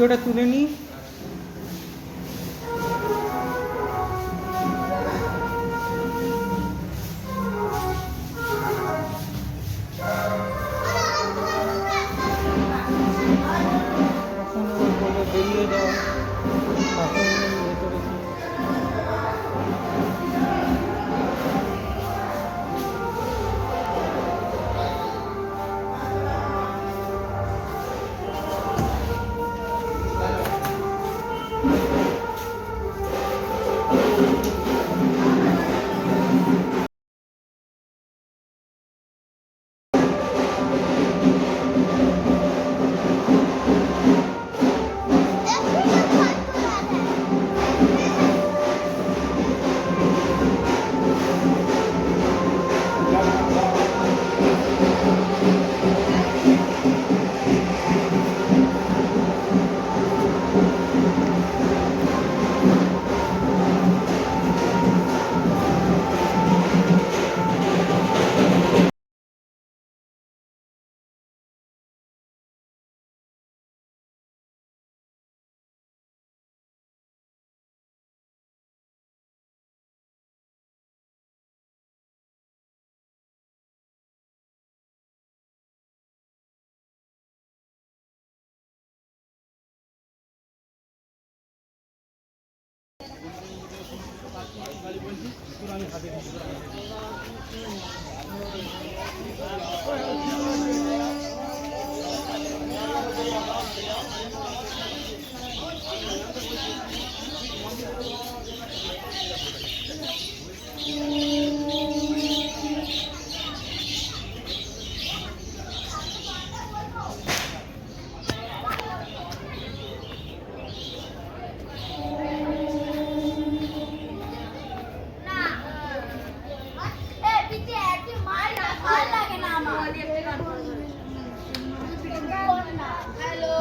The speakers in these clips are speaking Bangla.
ভিডিওটা তুলে নিই। বেরিয়ে যাওয়া ভেতরে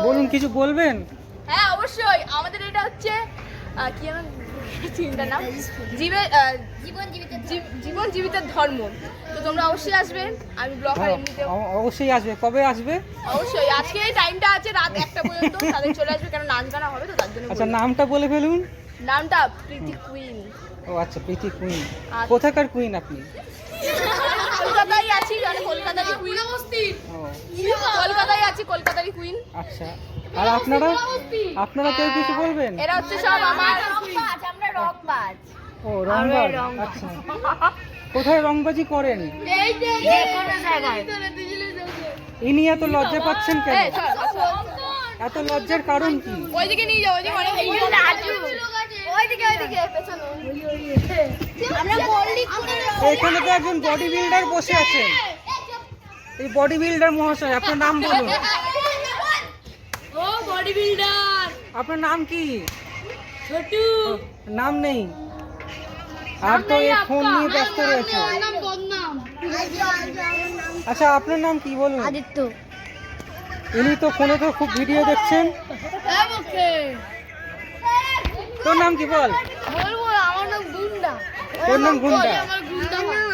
বলুন, কিছু বলবেন? হ্যাঁ অবশ্যই। আমাদের এটা হচ্ছে কি আমার চিন্তার নাম জীবন জীবিতের ধর্ম। তো তোমরা অবশ্যই আসবে। আমি ব্লগ এমনিতে অবশ্যই আসবে। কবে আসবে? অবশ্যই আজকে টাইমটা আছে রাত 1টা পর্যন্ত। তাদের চলে আসবে, কারণ নাচ গানা হবে তো তার জন্য। আচ্ছা, নামটা বলে ফেলুন। নামটা প্রীতি কুইন। ও আচ্ছা, প্রীতি কুইন। কোথাকার কুইন আপনি? কলকাতায় আছি, মানে কলকাতারই কুইন। কলকাতায় আছি, কলকাতারই কুইন। আচ্ছা, আর আপনারা কেউ কিছু বলবেন? এরা হচ্ছে সব আমার আমরা রংবাজ। ও রংবাজ। আচ্ছা, কোথায় রংবাজি করেন? যে কোনো জায়গায়। ইনি এত লজ্জা পাচ্ছেন কেন? এত লজ্জার কারণ কি? ওইদিকে নিয়ে যাও, ওইদিকে অনেক ওইদিকে পেছনে। এখানে তো একজন বডি বিল্ডার বসে আছেন। এই বডি বিল্ডার মহাশয়, আপনার নাম বলুন। ও বডি বিল্ডার। আপনার নাম কি? ছোটু। নাম নেই, আর তো এই ফোন নিয়ে ব্যস্ত রয়েছে। আচ্ছা, আপনার নাম কি বলুন? আদিত্য। ইনি তো ফোনে তো খুব ভিডিও দেখছেন। তোর নাম কি বল? বলবো আমার নাম গুন্ডা। তোর নাম গুন্ডা?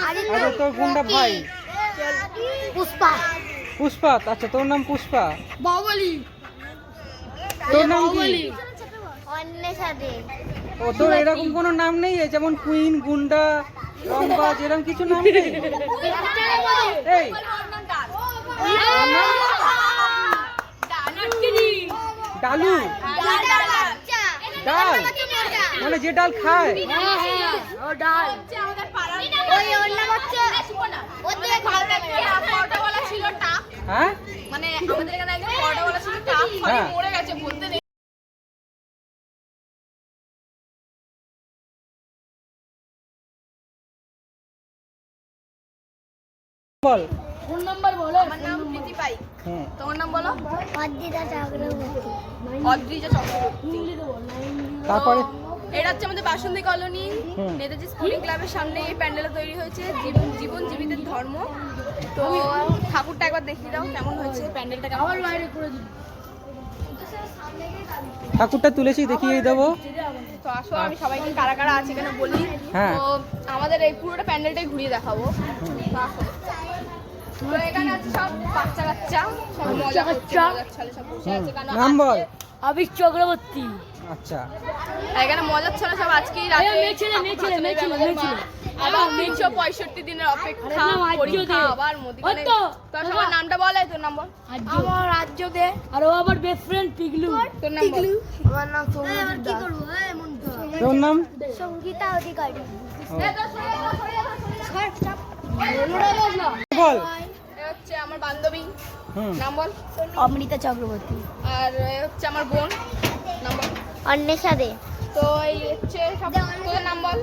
আদিত্য। আচ্ছা, তোর গুন্ডা ভাই পুষ্পা। পুষ্পা। আচ্ছা, তোর নাম পুষ্পা। বাহুবলী। তোর নাম কি? অন্বেষা দে। ও, তোর এরকম কোনো নাম নেই? যেমন কুইন, গুন্ডা, রংবাজ, এরকম কিছু নাম নেই? এই ডালু। ডাল মানে যে ডাল খায়? ও ডাল। ওই ওর নাম হচ্ছে ছিল টাক। হ্যাঁ, মানে আমাদের এখানে একজন পরোটাওয়ালা ছিল টাক, হ্যাঁ। মরে গেছে বলতে নেই। বল। ফোন নাম্বার বলো। আমার নাম প্রীতি পাইক। হ্যাঁ, তোমার নাম বলো? অদ্রিজা চক্রবর্তী। অদ্রিজা চক্রবর্তী। তারপরে এটা হচ্ছে আমাদের বাসন্তী কলোনি নেতাজি স্পোর্টিং ক্লাবের সামনে এই প্যান্ডেলটা তৈরি হয়েছে, জীবন জীবিতের ধর্ম। তো ঠাকুরটা একবার দেখিয়ে দাও কেমন হয়েছে প্যান্ডেলটা, কেমন বাইরে করে দিই। ঠাকুরটা তুলেছি, দেখিয়ে দেবো। তো আসো, আমি সবাইকে কারা কারা আছে এখানে বলি। হ্যাঁ। তো আমাদের এই পুরোটা প্যান্ডেলটাই ঘুরিয়ে দেখাবো। তো আসো। তো এখানে আছে সব বাচ্চা কাচ্চা, সব মজা করছে, মজার ছলে সব বসে আছে। নাম বল। আবির চক্রবর্তী। আচ্ছা, এখানে মজার ছিল সব আজকেই রাতে আবার 365 দিনের অপেক্ষা পরীক্ষা আবার মোদিখানে। তোর সবার নামটা বলে, তোর নাম বল। আমার রাজ্য দে। আর ও আমার বেস্ট ফ্রেন্ড পিগলু। তোর নাম বল। আমার নাম সৌমিত্র। তোর নাম? সঙ্গীতা অধিকারী। বল। এ হচ্ছে আমার বান্ধবী, হুম। নাম বল। অমৃতা চক্রবর্তী। আর এ হচ্ছে আমার বোন, নাম বল। অন্বেষা দে। তো এই হচ্ছে সব, তোর নাম বল।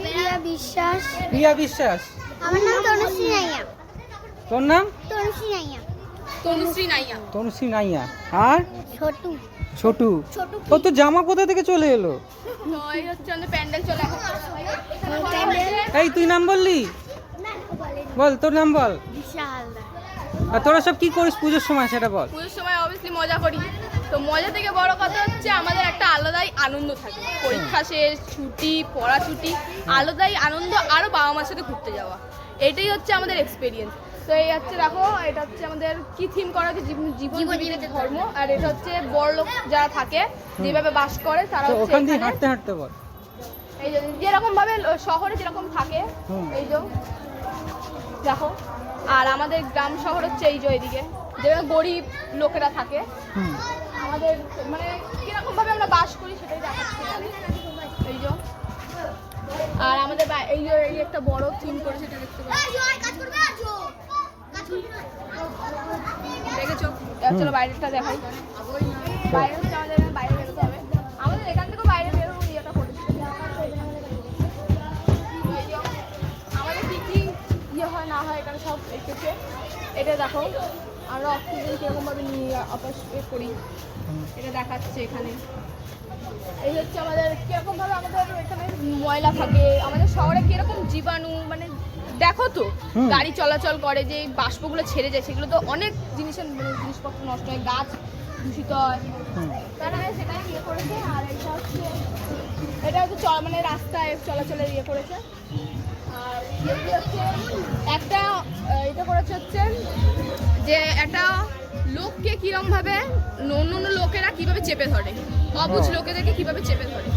প্রিয়া বিশ্বাস। প্রিয়া বিশ্বাস। আমার নাম তনুশ্রী নাইয়া। তোর নাম? তনুশ্রী নাইয়া। তনুশ্রী নাইয়া। তনুশ্রী নাইয়া। আর ছোটু। ছোটু। ছোটু ও তো জামা কোথা থেকে চলে এলো? তো এই হচ্ছে আমাদের প্যান্ডেল চলে আসছে। এই তুই নাম বললি? বল, তোর নাম বল। দিশা হালদার। আর তোরা সব কি করিস পুজোর সময় সেটা বল। পুজোর সময় অবভিয়াসলি মজা করি। তো মজা থেকে বড় কথা হচ্ছে আমাদের একটা আলাদাই আনন্দ থাকে। পরীক্ষা শেষ, ছুটি, পড়া ছুটি, আলাদাই আনন্দ, আরও বাবা মার সাথে ঘুরতে যাওয়া, এটাই হচ্ছে আমাদের এক্সপিরিয়েন্স। তো এই হচ্ছে দেখো, এটা হচ্ছে আমাদের কি থিম করা হচ্ছে, জীবন জীবিত ধর্ম। আর এটা হচ্ছে বড় লোক যারা থাকে, যেভাবে বাস করে তারা তো হচ্ছে ওখান দিয়ে এখানে- হাঁটতে হাঁটতে বল। এই যে যেরকম ভাবে শহরে যেরকম থাকে, হুম। এই যে দেখো। আর আমাদের গ্রাম শহর হচ্ছে এই যে এদিকে, যেখানে গরিব লোকেরা থাকে, হুম। আমাদের মানে কিরকম ভাবে আমরা বাস করি সেটাই দেখাচ্ছি এখানে। এই যে, আর আমাদের এই যে এই একটা বড় থিম করেছে, এটা দেখতে পাচ্ছি, দেখেছো? চলো বাইরেটা দেখাই। বাইরে হচ্ছে আমাদের এখানে বাইরে বেরোতে হবে, আমাদের এখান থেকেও বাইরে বেরোবো, ইয়েটা করেছি। এই যে, আমাদের কি কি ইয়ে হয় না হয় এখানে সব এসেছে। এটা দেখো, আমরা অক্সিজেন কিরকম ভাবে নিয়ে অপারেশন করি, এটা দেখাচ্ছে এখানে। এই হচ্ছে আমাদের কিরকম ভাবে আমাদের এখানে ময়লা থাকে, আমাদের শহরে কিরকম জীবাণু, মানে দেখো তো হুম। গাড়ি চলাচল করে যে বাষ্পগুলো ছেড়ে যায়, সেগুলো তো অনেক জিনিসপত্র নষ্ট হয়, গাছ দূষিত হয়, হুম। তারা সেটাই ইয়ে করেছে। আর এটা হচ্ছে মানে রাস্তায় চলাচলের ইয়ে করেছে। আর এটি হচ্ছে একটা এটা করেছে হচ্ছে যে একটা লোককে কিরম ভাবে অন্য অন্য লোকেরা কিভাবে চেপে ধরে, অবুঝ লোকেদেরকে কিভাবে চেপে ধরে।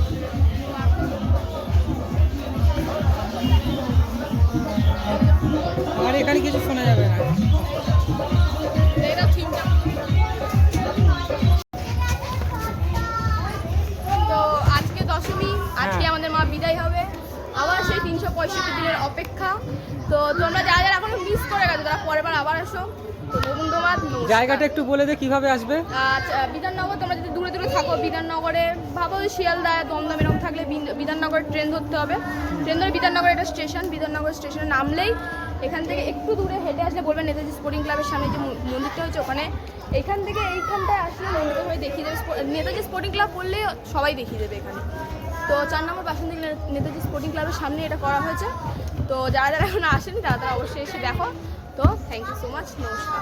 আর এখানে কিছু শোনা যাবে না। এটা থিমটা। তো আজকে দশমী, আজকে আমাদের মা বিদায় হবে, আবার সেই 365 দিনের অপেক্ষা। তো তোমরা যারা যারা এখনো মিস করে গেছো তারা পরের বার আবার আসো। তো ধন্যবাদ। জায়গাটা একটু বলে দে কিভাবে আসবে। আচ্ছা, বিধাননগর, তোমরা যদি দূরে দূরে থাকো, বিধাননগরে ভাবো শিয়ালদা, দমদম এরকম থাকলে বিধাননগরে ট্রেন ধরতে হবে। ট্রেন ধরে বিধাননগর একটা স্টেশন, বিধাননগর স্টেশনে নামলেই এখান থেকে একটু দূরে হেঁটে আসলে বলবেন নেতাজি স্পোর্টিং ক্লাবের সামনে যে মন্দিরটা হচ্ছে ওখানে, এখান থেকে এইখানটায় আসলে মন্দিরটা সবাই দেখিয়ে দেবে। নেতাজি স্পোর্টিং ক্লাব বললে সবাই দেখিয়ে দেবে এখানে। তো 4 নম্বর বাসন্তী নেতাজি স্পোর্টিং ক্লাবের সামনে এটা করা হয়েছে। তো যারা যারা এখন আসেনি তারা অবশ্যই এসে দেখো। তো থ্যাংক ইউ সো মাচ, নমস্কার।